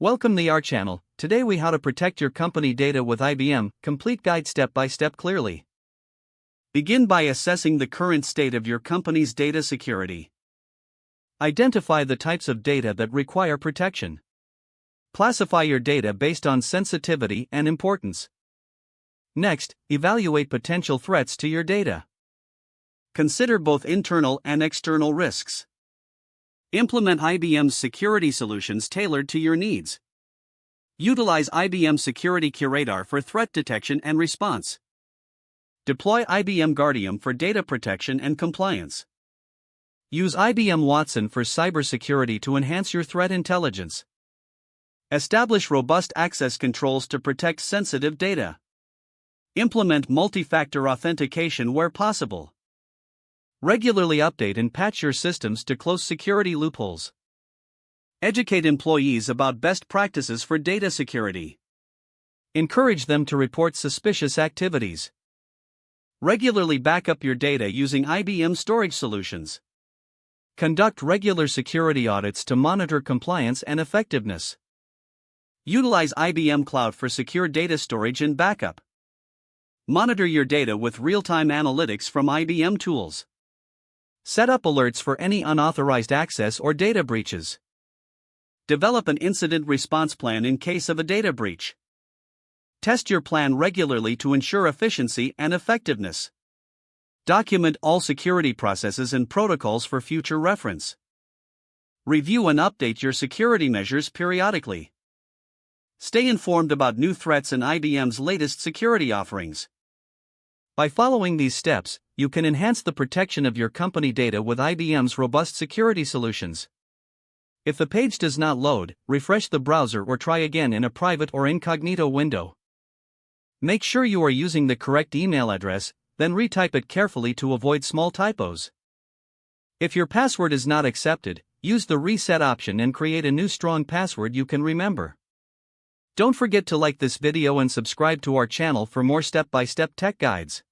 Welcome to our channel. Today we how to protect your company data with IBM, complete guide step by step clearly. Begin by assessing the current state of your company's data security. Identify the types of data that require protection. Classify your data based on sensitivity and importance. Next, evaluate potential threats to your data. Consider both internal and external risks. Implement IBM's security solutions tailored to your needs. Utilize IBM Security QRadar for threat detection and response. Deploy IBM Guardium for data protection and compliance. Use IBM Watson for cybersecurity to enhance your threat intelligence. Establish robust access controls to protect sensitive data. Implement multi-factor authentication where possible. Regularly update and patch your systems to close security loopholes. Educate employees about best practices for data security. Encourage them to report suspicious activities. Regularly back up your data using IBM storage solutions. Conduct regular security audits to monitor compliance and effectiveness. Utilize IBM Cloud for secure data storage and backup. Monitor your data with real-time analytics from IBM tools. Set up alerts for any unauthorized access or data breaches. Develop an incident response plan in case of a data breach. Test your plan regularly to ensure efficiency and effectiveness. Document all security processes and protocols for future reference. Review and update your security measures periodically. Stay informed about new threats and IBM's latest security offerings. By following these steps, you can enhance the protection of your company data with IBM's robust security solutions. If the page does not load, refresh the browser or try again in a private or incognito window. Make sure you are using the correct email address, then retype it carefully to avoid small typos. If your password is not accepted, use the reset option and create a new strong password you can remember. Don't forget to like this video and subscribe to our channel for more step-by-step tech guides.